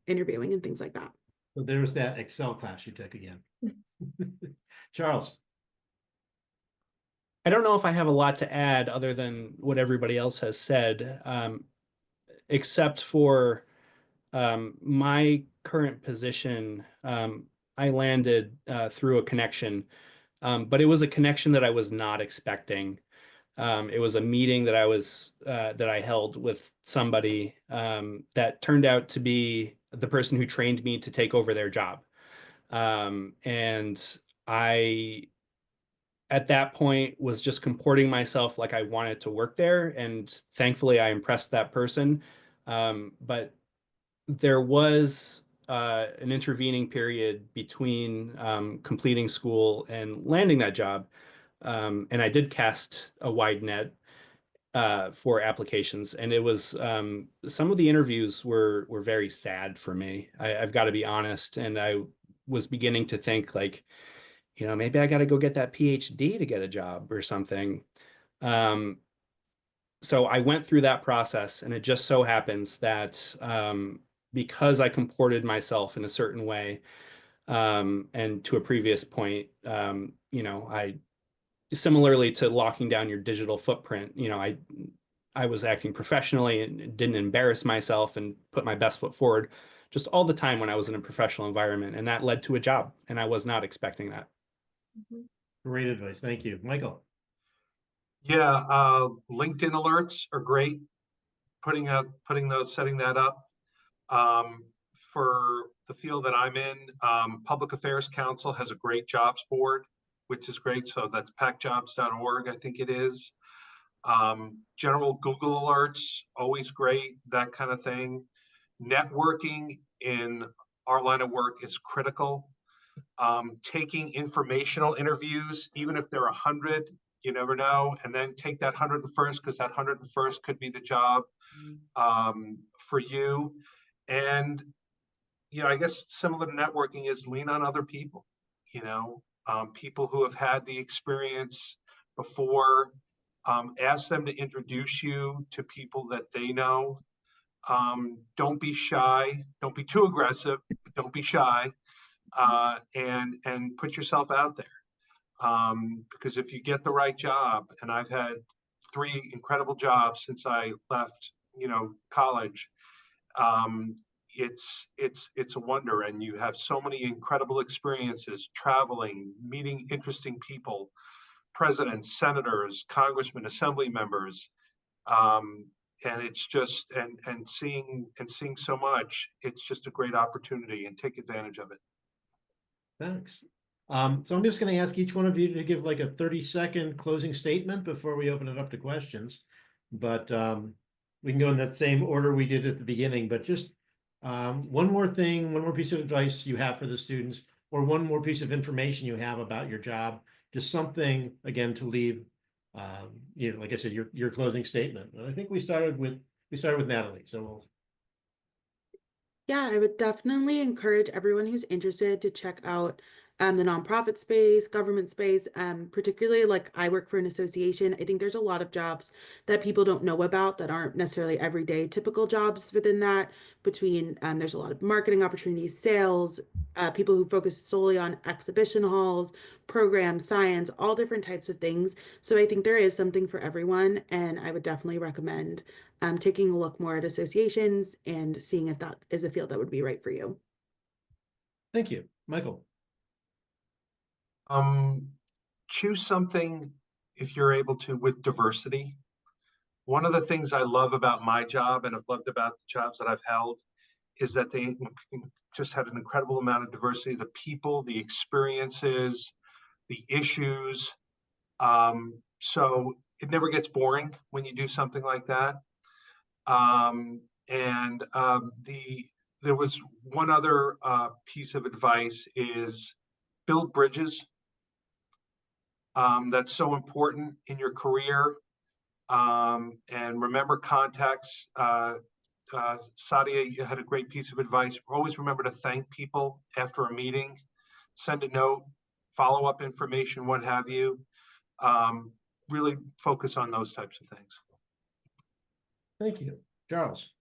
interviewing and things like that. So there's that Excel class you took again. Charles? I don't know if I have a lot to add other than what everybody else has said, except for my current position. I landed through a connection, but it was a connection that I was not expecting. It was a meeting that I held with somebody that turned out to be the person who trained me to take over their job. And I, at that point, was just comporting myself like I wanted to work there. And thankfully, I impressed that person. But there was an intervening period between completing school and landing that job. And I did cast a wide net for applications, and it was some of the interviews were very sad for me. I've got to be honest, and I was beginning to think like, maybe I got to go get that PhD to get a job or something. So I went through that process, and it just so happens that because I comported myself in a certain way, and to a previous point, I similarly to locking down your digital footprint, I was acting professionally and didn't embarrass myself and put my best foot forward just all the time when I was in a professional environment, and that led to a job, and I was not expecting that. Great advice. Thank you. Michael? Yeah, LinkedIn alerts are great. Setting that up. For the field that I'm in, Public Affairs Council has a great jobs board, which is great. So that's pacjobs.org, I think it is. General Google alerts, always great, that kind of thing. Networking in our line of work is critical. Taking informational interviews, even if there are 100, you never know, and then take that 101st, because that 101st could be the job for you. And I guess similar to networking is lean on other people, people who have had the experience before. Ask them to introduce you to people that they know. Don't be shy. Don't be too aggressive, but don't be shy. And put yourself out there. Because if you get the right job, and I've had 3 incredible jobs since I left, college, it's a wonder, and you have so many incredible experiences traveling, meeting interesting people, presidents, senators, congressmen, assembly members, and it's just and seeing so much. It's just a great opportunity, and take advantage of it. Thanks. So I'm just going to ask each one of you to give like a 30-second closing statement before we open it up to questions. But we can go in that same order we did at the beginning. But just one more piece of advice you have for the students, or one more piece of information you have about your job, just something, again, to leave, like I said, your closing statement. And I think we started with Natalie. So Yeah, I would definitely encourage everyone who's interested to check out the nonprofit space, government space, particularly like I work for an association. I think there's a lot of jobs that people don't know about that aren't necessarily everyday typical jobs within that. Between there's a lot of marketing opportunities, sales, people who focus solely on exhibition halls, programs, science, all different types of things. So I think there is something for everyone, and I would definitely recommend taking a look more at associations and seeing if that is a field that would be right for you. Thank you. Michael? Choose something, if you're able to, with diversity. One of the things I love about my job and have loved about the jobs that I've held is that they just had an incredible amount of diversity, the people, the experiences, the issues. So it never gets boring when you do something like that. There was one other piece of advice is build bridges. That's so important in your career. And remember contacts. Sadia, you had a great piece of advice. Always remember to thank people after a meeting, send a note, follow up information, what have you. Really focus on those types of things. Thank you. Charles?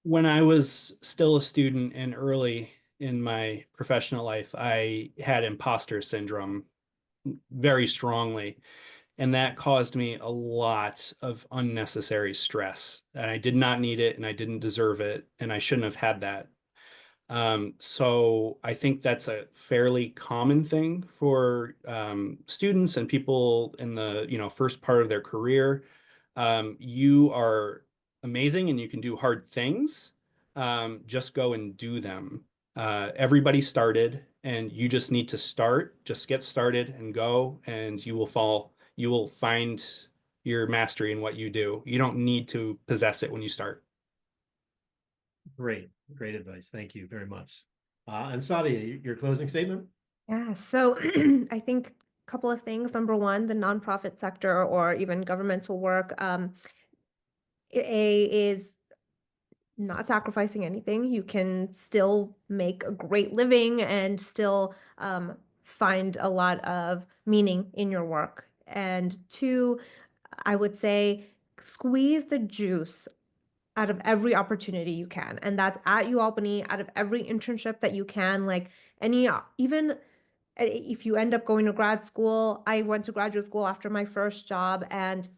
When I was still a student and early in my professional life, I had imposter syndrome very strongly. And that caused me a lot of unnecessary stress. And I did not need it, and I didn't deserve it, and I shouldn't have had that. So I think that's a fairly common thing for students and people in the first part of their career. You are amazing and you can do hard things. Just go and do them. Everybody started, and you just need to start. Just get started and go, and you will find your mastery in what you do. You don't need to possess it when you start. Great advice. Thank you very much. And Sadia, your closing statement? Yeah, so I think a couple of things. Number one, the nonprofit sector or even governmental work is not sacrificing anything. You can still make a great living and still find a lot of meaning in your work. And two, I would say squeeze the juice out of every opportunity you can. And that's at UAlbany, out of every internship that you can, like even if you end up going to grad school. I went to graduate school after my first job, and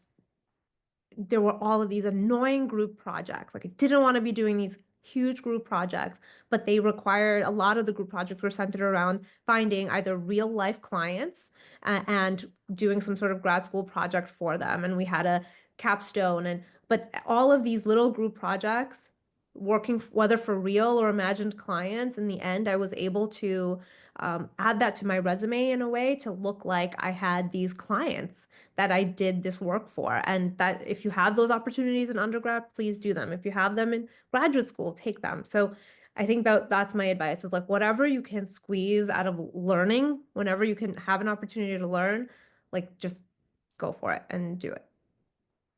there were all of these annoying group projects. Like I didn't want to be doing these huge group projects, but they required a lot of the group projects were centered around finding either real life clients and doing some sort of grad school project for them. And we had a capstone, but all of these little group projects working whether for real or imagined clients, in the end, I was able to add that to my resume in a way to look like I had these clients that I did this work for. And that if you have those opportunities in undergrad, please do them. If you have them in graduate school, take them. So I think that's my advice, is like whatever you can squeeze out of learning, whenever you can have an opportunity to learn, like just go for it and do it.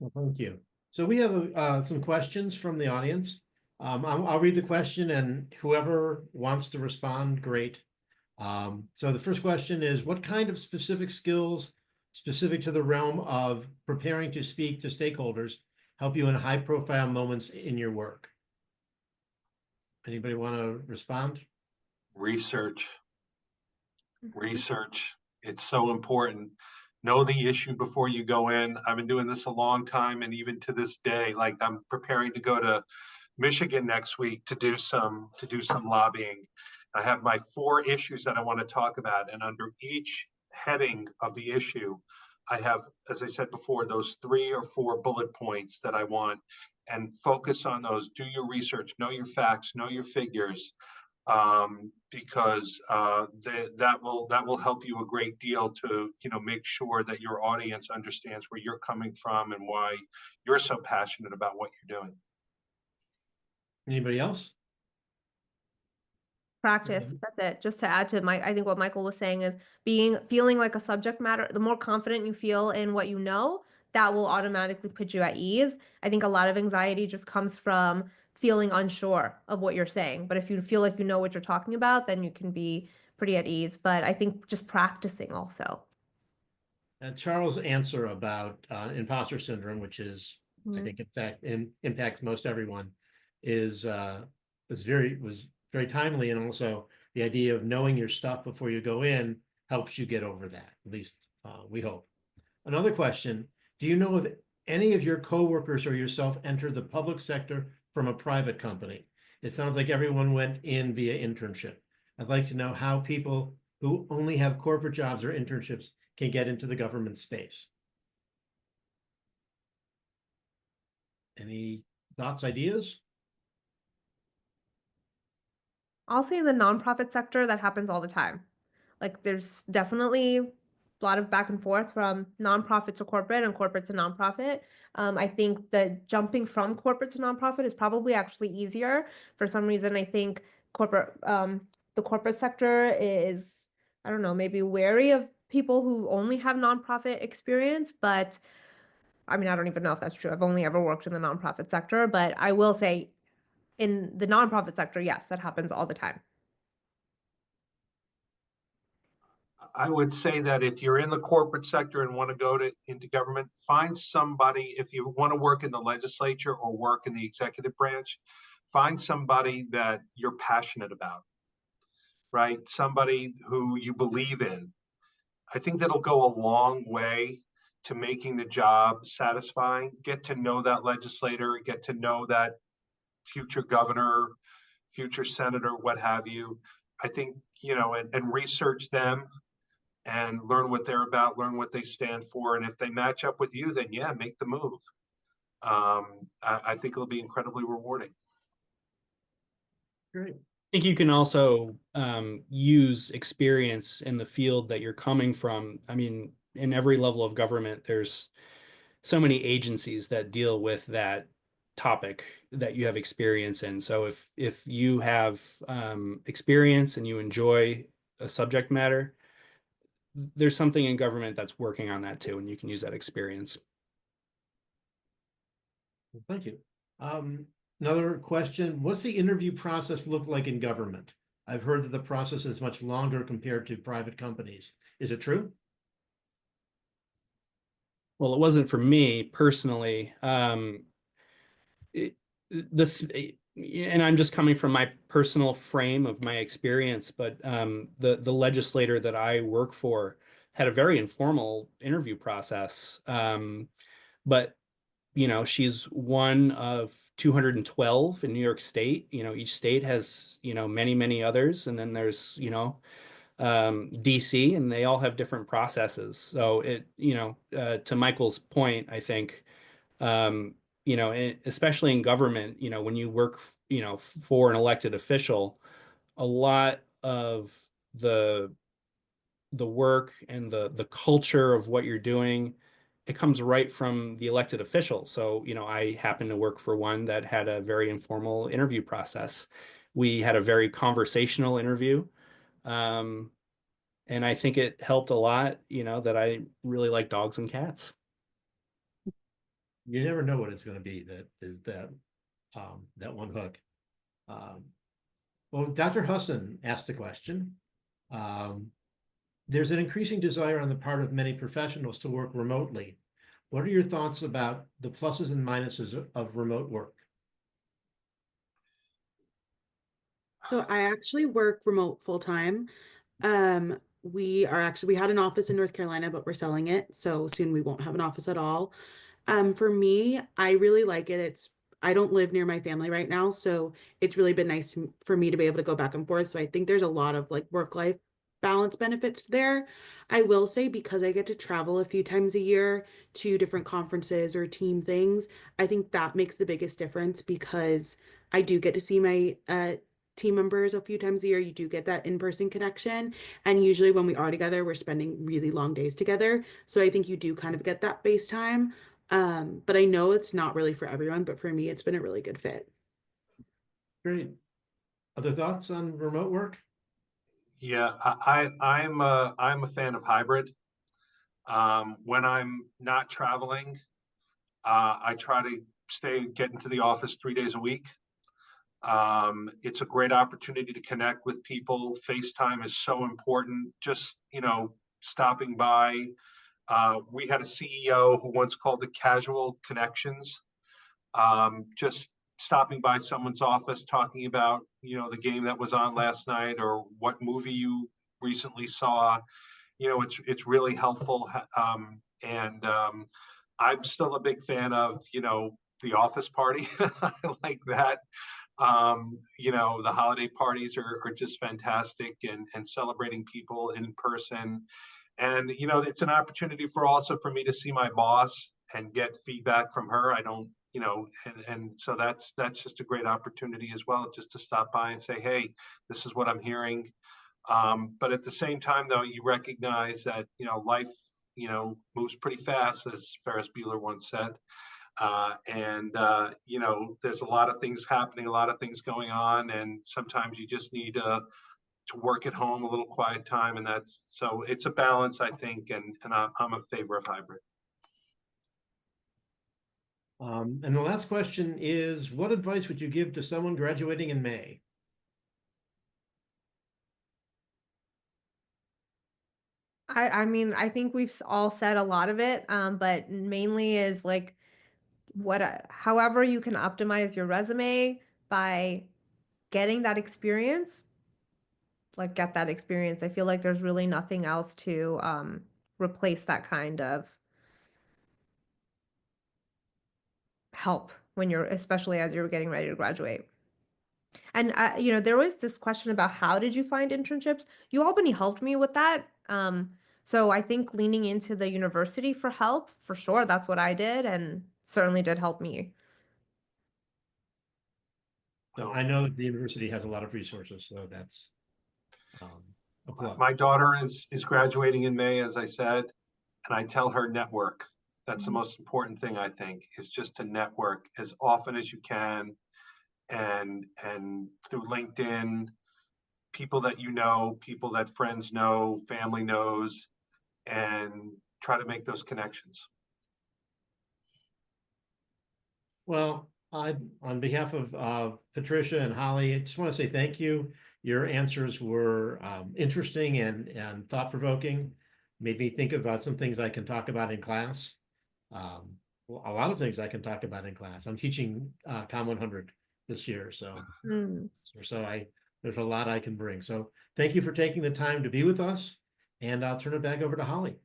Well, thank you. So we have some questions from the audience. I'll read the question, and whoever wants to respond, great. So the first question is, what kind of specific skills specific to the realm of preparing to speak to stakeholders help you in high-profile moments in your work? Anybody want to respond? Research. It's so important. Know the issue before you go in. I've been doing this a long time, and even to this day, like I'm preparing to go to Michigan next week to do some lobbying. I have my 4 issues that I want to talk about, and under each heading of the issue, I have, as I said before, those 3 or 4 bullet points that I want, and focus on those. Do your research, know your facts, know your figures, because that will help you a great deal to make sure that your audience understands where you're coming from and why you're so passionate about what you're doing. Anybody else? Practice. That's it. Just to add to I think what Michael was saying is feeling like a subject matter. The more confident you feel in what you know, that will automatically put you at ease. I think a lot of anxiety just comes from feeling unsure of what you're saying. But if you feel like you know what you're talking about, then you can be pretty at ease. But I think just practicing also. And Charles' answer about imposter syndrome, which is, I think, in fact, impacts most everyone, was very timely, and also the idea of knowing your stuff before you go in helps you get over that. At least we hope. Another question: do you know if any of your coworkers or yourself entered the public sector from a private company? It sounds like everyone went in via internship. I'd like to know how people who only have corporate jobs or internships can get into the government space. Any thoughts, ideas? I'll say in the nonprofit sector, that happens all the time. Like there's definitely a lot of back and forth from nonprofit to corporate and corporate to nonprofit. I think that jumping from corporate to nonprofit is probably actually easier. For some reason, I think the corporate sector is, I don't know, maybe wary of people who only have nonprofit experience, but I mean, I don't even know if that's true. I've only ever worked in the nonprofit sector, but I will say in the nonprofit sector, yes, that happens all the time. I would say that if you're in the corporate sector and want to go into government, find somebody. If you want to work in the legislature or work in the executive branch, find somebody that you're passionate about, right? Somebody who you believe in. I think that'll go a long way to making the job satisfying. Get to know that legislator, get to know that future governor, future senator, what have you. I think, and research them and learn what they're about, learn what they stand for. And if they match up with you, then yeah, make the move. I think it'll be incredibly rewarding. Great. I think you can also use experience in the field that you're coming from. I mean, in every level of government, there's so many agencies that deal with that topic that you have experience in. So if you have experience and you enjoy a subject matter, there's something in government that's working on that too, and you can use that experience. Thank you. Another question: what's the interview process look like in government? I've heard that the process is much longer compared to private companies. Is it true? Well, it wasn't for me personally. And I'm just coming from my personal frame of my experience, but the legislator that I work for had a very informal interview process. But she's one of 212 in New York State. Each state has, many, many others. And then there's, DC, and they all have different processes. So to Michael's point, I think, especially in government, when you work, for an elected official, a lot of the work and the culture of what you're doing, it comes right from the elected official. So, I happen to work for one that had a very informal interview process. We had a very conversational interview. And I think it helped a lot, that I really like dogs and cats. You never know what it's going to be that one hook. Well, Dr. Husson asked a question. There's an increasing desire on the part of many professionals to work remotely. What are your thoughts about the pluses and minuses of remote work? So I actually work remote full time. We had an office in North Carolina, but we're selling it. So soon we won't have an office at all. For me, I really like it. I don't live near my family right now, so it's really been nice for me to be able to go back and forth. So I think there's a lot of like work-life balance benefits there. I will say, because I get to travel a few times a year to different conferences or team things, I think that makes the biggest difference, because I do get to see my team members a few times a year. You do get that in-person connection. And usually when we are together, we're spending really long days together. So I think you do kind of get that face time. But I know it's not really for everyone, but for me, it's been a really good fit. Great. Other thoughts on remote work? Yeah, I'm a fan of hybrid. When I'm not traveling, I try to get into the office 3 days a week. It's a great opportunity to connect with people. FaceTime is so important. Just, stopping by. We had a CEO who once called it casual connections. Just stopping by someone's office, talking about, the game that was on last night or what movie you recently saw. It's really helpful. I'm still a big fan of, the office party. I like that. The holiday parties are just fantastic, and celebrating people in person. And, it's an opportunity for me to see my boss and get feedback from her. I don't, and so that's just a great opportunity as well, just to stop by and say, hey, this is what I'm hearing. But at the same time, though, you recognize that, life, moves pretty fast, as Ferris Bueller once said. There's a lot of things happening, a lot of things going on, and sometimes you just need to work at home, a little quiet time, and so it's a balance, I think, and I'm a favor of hybrid. And the last question is, what advice would you give to someone graduating in May? I mean, I think we've all said a lot of it, but mainly is like however you can optimize your resume by getting that experience, like get that experience. I feel like there's really nothing else to replace that kind of help when especially as you're getting ready to graduate. And there was this question about how did you find internships? UAlbany helped me with that. So I think leaning into the university for help, for sure, that's what I did, and certainly did help me. So I know that the university has a lot of resources, so that's a plug. My daughter is graduating in May, as I said, and I tell her network. That's the most important thing, I think, is just to network as often as you can, and through LinkedIn, people that people that friends know, family knows, and try to make those connections. Well, on behalf of Patricia and Holly, I just want to say thank you. Your answers were interesting and thought-provoking. Made me think about some things I can talk about in class. Well, a lot of things I can talk about in class. I'm teaching Com 100 this year, so there's a lot I can bring. So thank you for taking the time to be with us, and I'll turn it back over to Holly.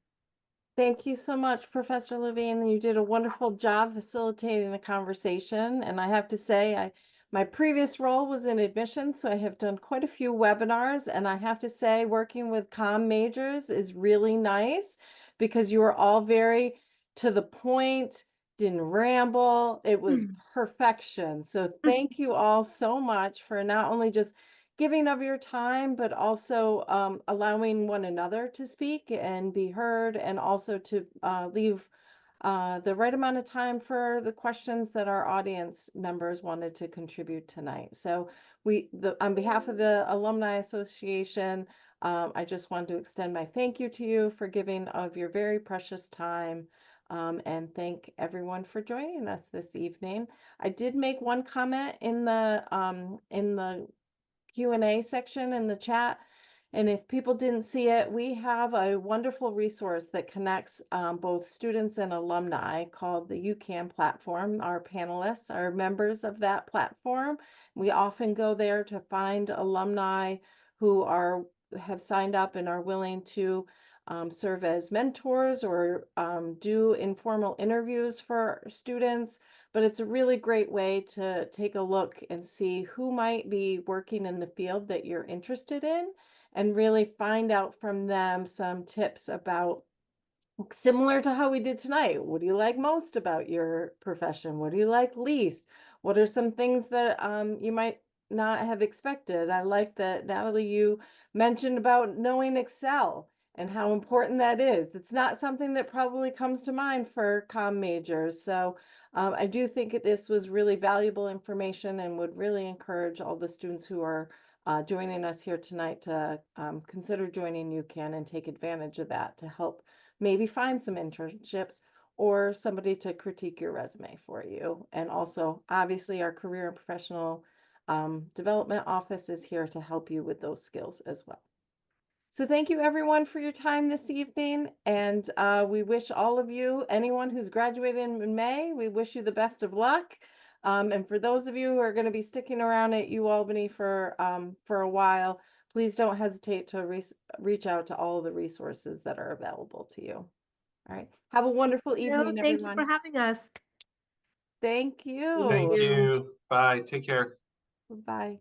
Thank you so much, Professor Levine. You did a wonderful job facilitating the conversation. And I have to say, my previous role was in admissions, so I have done quite a few webinars. And I have to say, working with comm majors is really nice because you were all very to the point, didn't ramble. It was perfection. So thank you all so much for not only just giving of your time, but also allowing one another to speak and be heard, and also to leave the right amount of time for the questions that our audience members wanted to contribute tonight. So on behalf of the Alumni Association, I just wanted to extend my thank you to you for giving of your very precious time, and thank everyone for joining us this evening. I did make one comment in the Q&A section in the chat. And if people didn't see it, we have a wonderful resource that connects both students and alumni called the UCAN platform. Our panelists are members of that platform. We often go there to find alumni who have signed up and are willing to serve as mentors or do informal interviews for students. But it's a really great way to take a look and see who might be working in the field that you're interested in, and really find out from them some tips about, similar to how we did tonight. What do you like most about your profession? What do you like least? What are some things that you might not have expected? I like that, Natalie, you mentioned about knowing Excel and how important that is. It's not something that probably comes to mind for comm majors. So I do think this was really valuable information, and would really encourage all the students who are joining us here tonight to consider joining UCAN and take advantage of that to help maybe find some internships or somebody to critique your resume for you. And also, obviously, our career and professional development office is here to help you with those skills as well. So thank you everyone for your time this evening. And we wish all of you, anyone who's graduated in May, we wish you the best of luck. And for those of you who are going to be sticking around at UAlbany for a while, please don't hesitate to reach out to all of the resources that are available to you. All right. Have a wonderful evening, Thank you everyone. for having us. Thank you. Thank you. Bye. Take care. Bye.